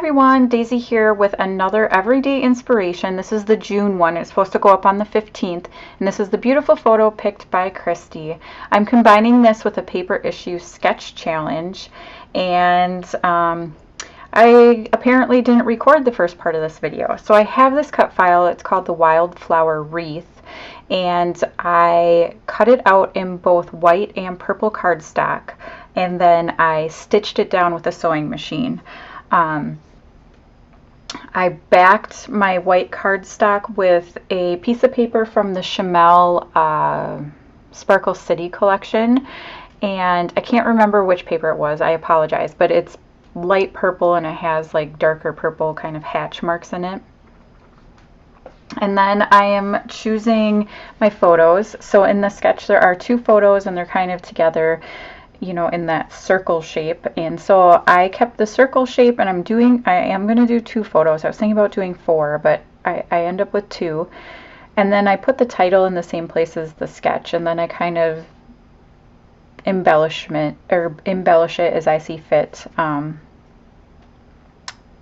everyone, Daisy here with another everyday inspiration. This is the June one. It's supposed to go up on the 15th, and this is the beautiful photo picked by Christy. I'm combining this with a paper issue sketch challenge, and I apparently didn't record the first part of this video. So I have this cut file. It's called the Wildflower Wreath, and I cut it out in both white and purple cardstock, and then I stitched it down with a sewing machine. I backed my white cardstock with a piece of paper from the Enamel Sparkle City collection, and I can't remember which paper it was. I apologize, but it's light purple and it has like darker purple kind of hatch marks in it. And then I am choosing my photos. So in the sketch there are two photos and they're kind of together, you know, in that circle shape. And so I kept the circle shape, and I am going to do two photos. I was thinking about doing four, but I end up with two. And then I put the title in the same place as the sketch, and then I kind of embellish it as I see fit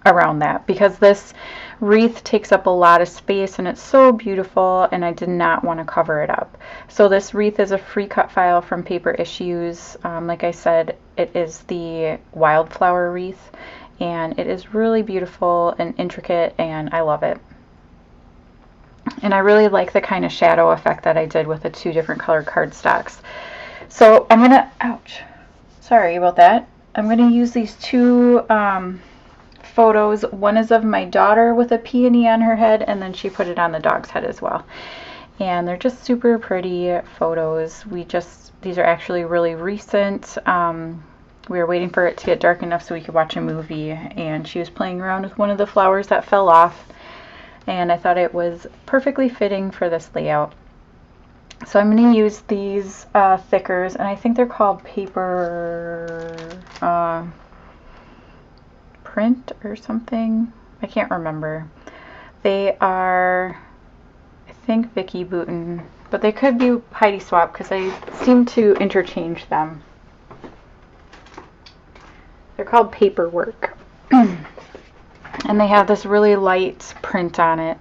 around that, because this wreath takes up a lot of space and it's so beautiful, and I did not want to cover it up. So this wreath is a free cut file from Paper Issues. Like I said, it is the Wildflower Wreath, and it is really beautiful and intricate, and I love it. And I really like the kind of shadow effect that I did with the two different colored cardstocks. So I'm gonna, ouch, sorry about that. I'm gonna use these two photos. One is of my daughter with a peony on her head, and then she put it on the dog's head as well. And they're just super pretty photos. These are actually really recent. We were waiting for it to get dark enough so we could watch a movie, and she was playing around with one of the flowers that fell off, and I thought it was perfectly fitting for this layout. So I'm going to use these thickers, and I think they're called paper print or something. I can't remember. They are, I think, Vicky Bouton, but they could be Heidi Swap because I seem to interchange them. They're called Paperwork. And they have this really light print on it.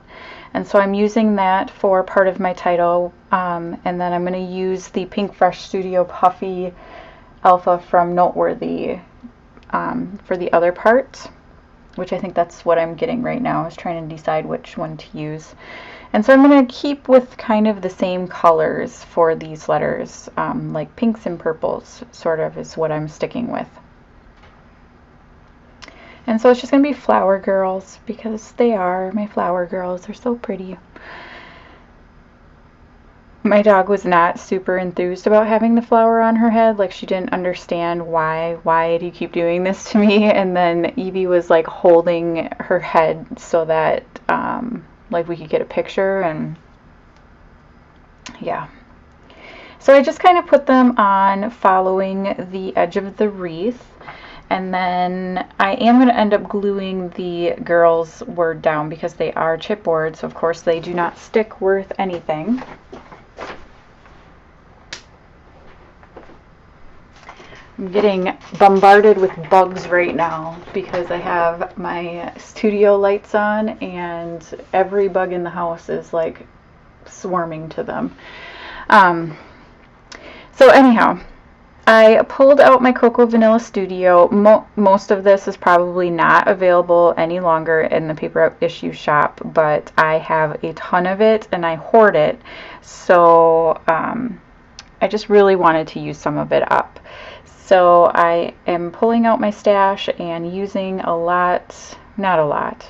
And so I'm using that for part of my title, and then I'm going to use the Pink Fresh Studio Puffy Alpha from Noteworthy for the other part, which I think that's what I'm getting right now. I was trying to decide which one to use. And so I'm going to keep with kind of the same colors for these letters, like pinks and purples sort of is what I'm sticking with. And so it's just going to be flower girls, because they are my flower girls. They're so pretty. My dog was not super enthused about having the flower on her head. Like, she didn't understand why do you keep doing this to me? And then Evie was like holding her head so that like we could get a picture, and yeah. So I just kind of put them on following the edge of the wreath. And then I am going to end up gluing the girls' word down because they are chipboard, so of course they do not stick worth anything. I'm getting bombarded with bugs right now because I have my studio lights on, and every bug in the house is like swarming to them. So anyhow, I pulled out my Cocoa Vanilla Studio. Most of this is probably not available any longer in the Paper Issue shop, but I have a ton of it and I hoard it. So I just really wanted to use some of it up. So I am pulling out my stash and using not a lot.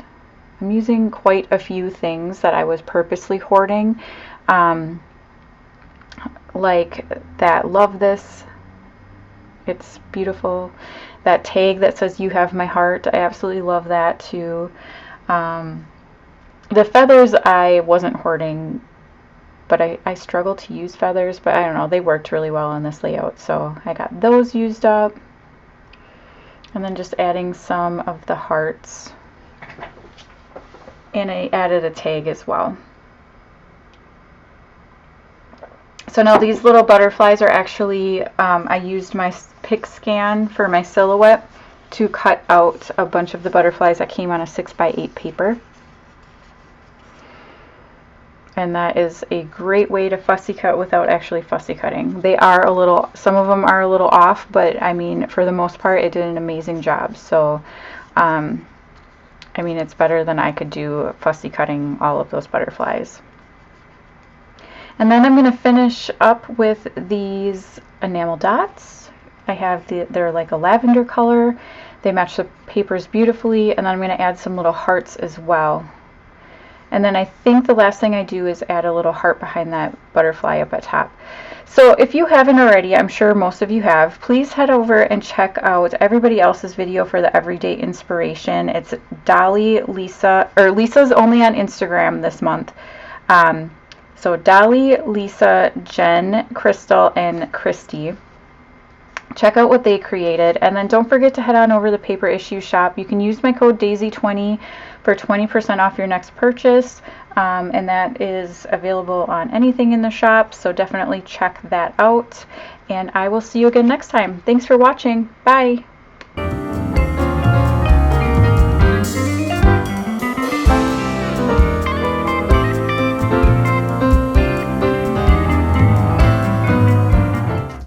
I'm using quite a few things that I was purposely hoarding. Like that Love This. It's beautiful. That tag that says "You Have My Heart," I absolutely love that too. The feathers I wasn't hoarding, but I struggle to use feathers, but I don't know, they worked really well in this layout, so I got those used up. And then just adding some of the hearts, and I added a tag as well. So now these little butterflies are actually, I used my pick scan for my silhouette, to cut out a bunch of the butterflies that came on a 6x8 paper. And that is a great way to fussy cut without actually fussy cutting. They are a little, some of them are a little off, but I mean, for the most part, it did an amazing job. So, I mean, it's better than I could do fussy cutting all of those butterflies. And then I'm going to finish up with these enamel dots. I have they're like a lavender color. They match the papers beautifully, and then I'm going to add some little hearts as well. And then I think the last thing I do is add a little heart behind that butterfly up at top. So if you haven't already, I'm sure most of you have, please head over and check out everybody else's video for the everyday inspiration. It's Dolly, Lisa, or Lisa's only on Instagram this month. So Dolly, Lisa, Jen, Crystal, and Christy. Check out what they created, and then don't forget to head on over to the Paper Issue shop. You can use my code Daisie20 for 20% off your next purchase, and that is available on anything in the shop, so definitely check that out, and I will see you again next time. Thanks for watching. Bye!